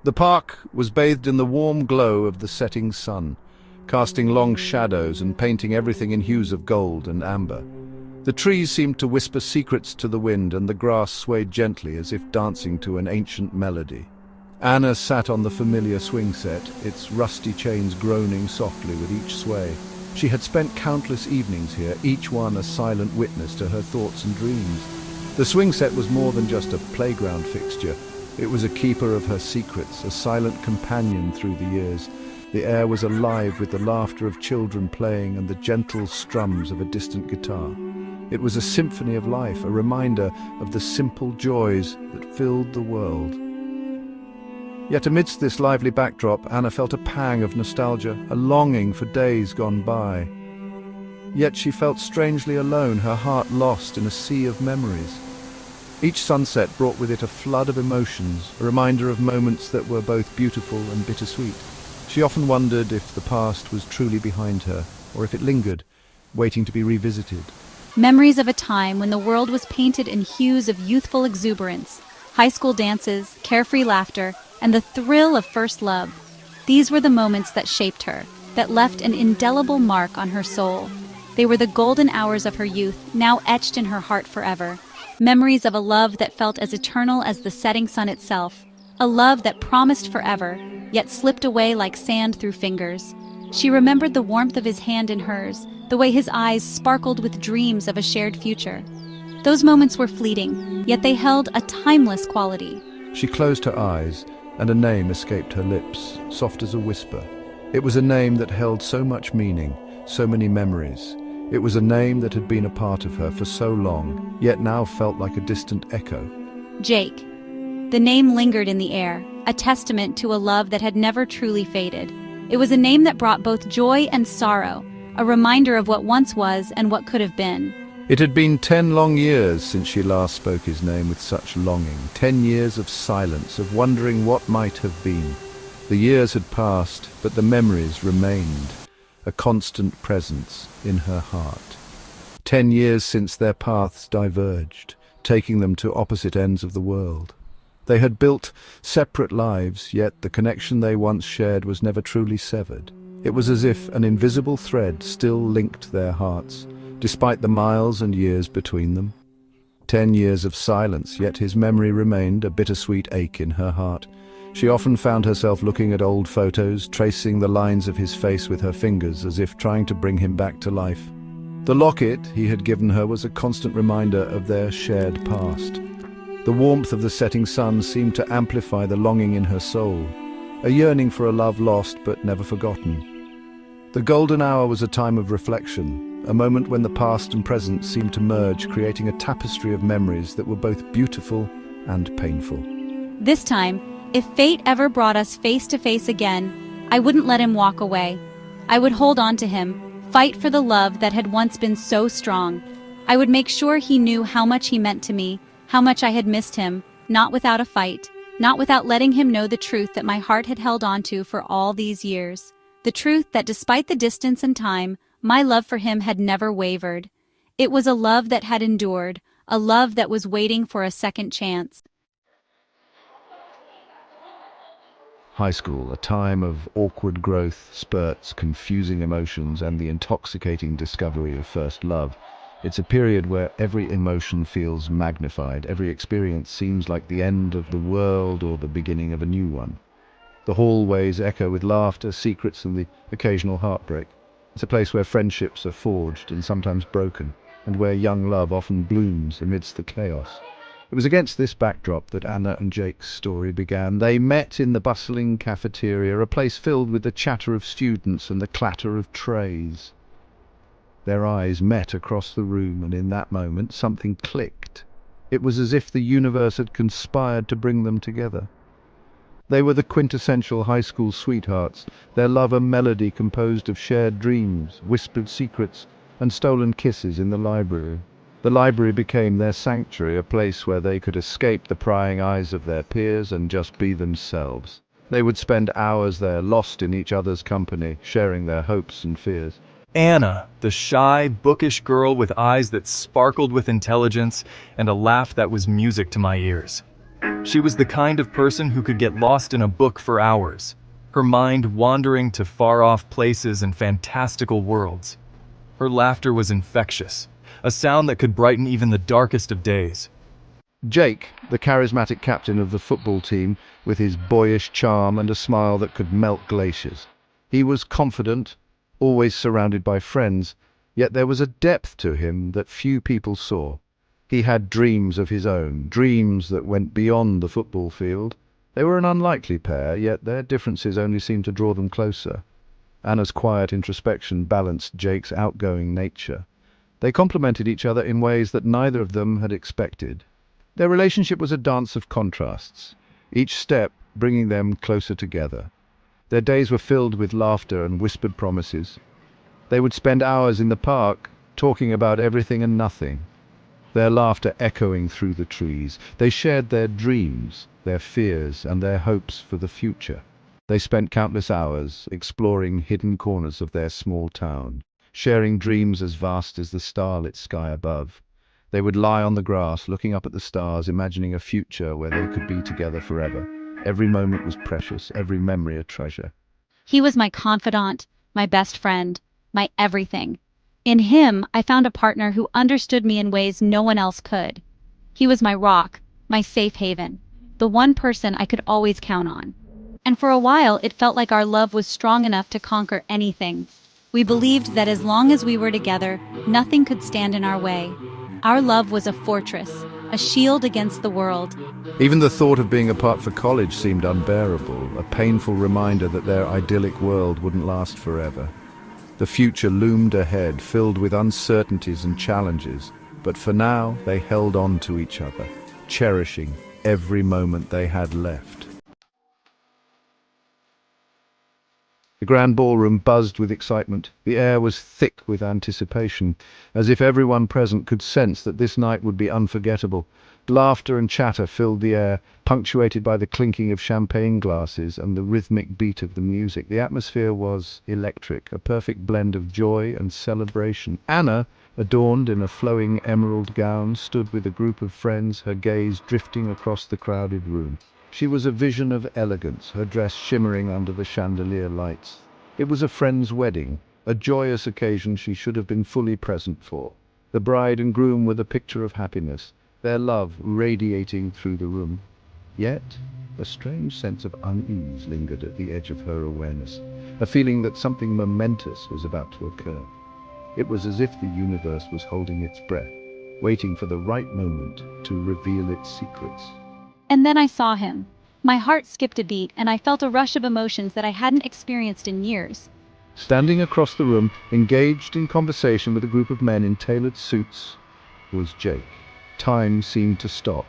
The park was bathed in the warm glow of the setting sun, casting long shadows and painting everything in hues of gold and amber. The trees seemed to whisper secrets to the wind, and the grass swayed gently as if dancing to an ancient melody. Anna sat on the familiar swing set, its rusty chains groaning softly with each sway. She had spent countless evenings here, each one a silent witness to her thoughts and dreams. The swing set was more than just a playground fixture. It was a keeper of her secrets, a silent companion through the years. The air was alive with the laughter of children playing and the gentle strums of a distant guitar. It was a symphony of life, a reminder of the simple joys that filled the world. Yet amidst this lively backdrop, Anna felt a pang of nostalgia, a longing for days gone by. Yet she felt strangely alone, her heart lost in a sea of memories. Each sunset brought with it a flood of emotions, a reminder of moments that were both beautiful and bittersweet. She often wondered if the past was truly behind her, or if it lingered, waiting to be revisited. Memories of a time when the world was painted in hues of youthful exuberance, high school dances, carefree laughter, and the thrill of first love. These were the moments that shaped her, that left an indelible mark on her soul. They were the golden hours of her youth, now etched in her heart forever. Memories of a love that felt as eternal as the setting sun itself. A love that promised forever, yet slipped away like sand through fingers. She remembered the warmth of his hand in hers, the way his eyes sparkled with dreams of a shared future. Those moments were fleeting, yet they held a timeless quality. She closed her eyes, and a name escaped her lips, soft as a whisper. It was a name that held so much meaning, so many memories. It was a name that had been a part of her for so long, yet now felt like a distant echo. Jake. The name lingered in the air, a testament to a love that had never truly faded. It was a name that brought both joy and sorrow, a reminder of what once was and what could have been. It had been 10 long years since she last spoke his name with such longing, 10 years of silence, of wondering what might have been. The years had passed, but the memories remained, a constant presence in her heart. 10 years since their paths diverged, taking them to opposite ends of the world. They had built separate lives, yet the connection they once shared was never truly severed. It was as if an invisible thread still linked their hearts, despite the miles and years between them. 10 years of silence, yet his memory remained a bittersweet ache in her heart. She often found herself looking at old photos, tracing the lines of his face with her fingers as if trying to bring him back to life. The locket he had given her was a constant reminder of their shared past. The warmth of the setting sun seemed to amplify the longing in her soul, a yearning for a love lost but never forgotten. The golden hour was a time of reflection, a moment when the past and present seemed to merge, creating a tapestry of memories that were both beautiful and painful. This time, if fate ever brought us face to face again, I wouldn't let him walk away. I would hold on to him, fight for the love that had once been so strong. I would make sure he knew how much he meant to me, how much I had missed him, not without a fight, not without letting him know the truth that my heart had held on to for all these years. The truth that despite the distance and time, my love for him had never wavered. It was a love that had endured, a love that was waiting for a second chance. High school, a time of awkward growth, spurts, confusing emotions, and the intoxicating discovery of first love. It's a period where every emotion feels magnified, every experience seems like the end of the world or the beginning of a new one. The hallways echo with laughter, secrets, and the occasional heartbreak. It's a place where friendships are forged and sometimes broken, and where young love often blooms amidst the chaos. It was against this backdrop that Anna and Jake's story began. They met in the bustling cafeteria, a place filled with the chatter of students and the clatter of trays. Their eyes met across the room, and in that moment something clicked. It was as if the universe had conspired to bring them together. They were the quintessential high school sweethearts, their love a melody composed of shared dreams, whispered secrets, and stolen kisses in the library. The library became their sanctuary, a place where they could escape the prying eyes of their peers and just be themselves. They would spend hours there, lost in each other's company, sharing their hopes and fears. Anna, the shy, bookish girl with eyes that sparkled with intelligence and a laugh that was music to my ears. She was the kind of person who could get lost in a book for hours, her mind wandering to far-off places and fantastical worlds. Her laughter was infectious, a sound that could brighten even the darkest of days. Jake, the charismatic captain of the football team, with his boyish charm and a smile that could melt glaciers. He was confident, always surrounded by friends, yet there was a depth to him that few people saw. He had dreams of his own, dreams that went beyond the football field. They were an unlikely pair, yet their differences only seemed to draw them closer. Anna's quiet introspection balanced Jake's outgoing nature. They complemented each other in ways that neither of them had expected. Their relationship was a dance of contrasts, each step bringing them closer together. Their days were filled with laughter and whispered promises. They would spend hours in the park, talking about everything and nothing, their laughter echoing through the trees. They shared their dreams, their fears, and their hopes for the future. They spent countless hours exploring hidden corners of their small town, sharing dreams as vast as the starlit sky above. They would lie on the grass, looking up at the stars, imagining a future where they could be together forever. Every moment was precious, every memory a treasure. He was my confidant, my best friend, my everything. In him, I found a partner who understood me in ways no one else could. He was my rock, my safe haven, the one person I could always count on. And for a while, it felt like our love was strong enough to conquer anything. We believed that as long as we were together, nothing could stand in our way. Our love was a fortress, a shield against the world. Even the thought of being apart for college seemed unbearable, a painful reminder that their idyllic world wouldn't last forever. The future loomed ahead, filled with uncertainties and challenges, but for now they held on to each other, cherishing every moment they had left. The grand ballroom buzzed with excitement. The air was thick with anticipation, as if everyone present could sense that this night would be unforgettable. Laughter and chatter filled the air, punctuated by the clinking of champagne glasses and the rhythmic beat of the music. The atmosphere was electric, a perfect blend of joy and celebration. Anna, adorned in a flowing emerald gown, stood with a group of friends, her gaze drifting across the crowded room. She was a vision of elegance, her dress shimmering under the chandelier lights. It was a friend's wedding, a joyous occasion she should have been fully present for. The bride and groom were the picture of happiness, their love radiating through the room. Yet, a strange sense of unease lingered at the edge of her awareness, a feeling that something momentous was about to occur. It was as if the universe was holding its breath, waiting for the right moment to reveal its secrets. And then I saw him. My heart skipped a beat, and I felt a rush of emotions that I hadn't experienced in years. Standing across the room, engaged in conversation with a group of men in tailored suits, was Jake. Time seemed to stop.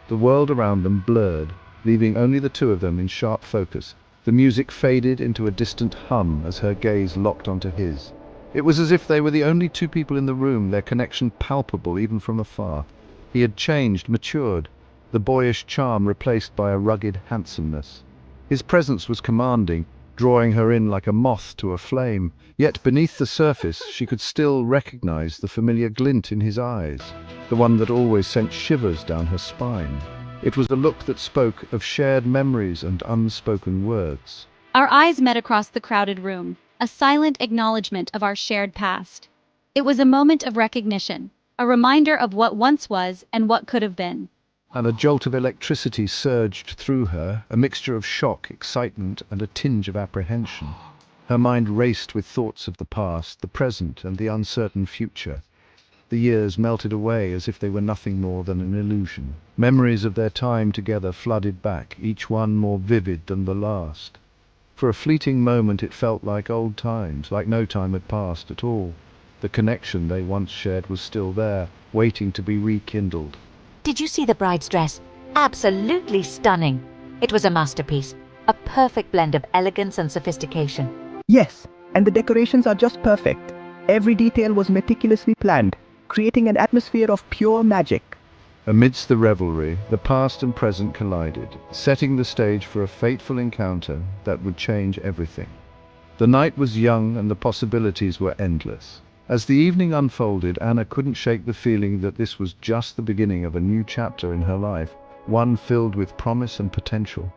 The world around them blurred, leaving only the two of them in sharp focus. The music faded into a distant hum as her gaze locked onto his. It was as if they were the only two people in the room, their connection palpable even from afar. He had changed, matured, the boyish charm replaced by a rugged handsomeness. His presence was commanding, drawing her in like a moth to a flame. Yet beneath the surface she could still recognize the familiar glint in his eyes, the one that always sent shivers down her spine. It was a look that spoke of shared memories and unspoken words. Our eyes met across the crowded room, a silent acknowledgement of our shared past. It was a moment of recognition, a reminder of what once was and what could have been. And a jolt of electricity surged through her, a mixture of shock, excitement, and a tinge of apprehension. Her mind raced with thoughts of the past, the present, and the uncertain future. The years melted away as if they were nothing more than an illusion. Memories of their time together flooded back, each one more vivid than the last. For a fleeting moment it felt like old times, like no time had passed at all. The connection they once shared was still there, waiting to be rekindled. Did you see the bride's dress? Absolutely stunning. It was a masterpiece, a perfect blend of elegance and sophistication. Yes, and the decorations are just perfect. Every detail was meticulously planned, creating an atmosphere of pure magic. Amidst the revelry, the past and present collided, setting the stage for a fateful encounter that would change everything. The night was young and the possibilities were endless. As the evening unfolded, Anna couldn't shake the feeling that this was just the beginning of a new chapter in her life. one filled with promise and potential.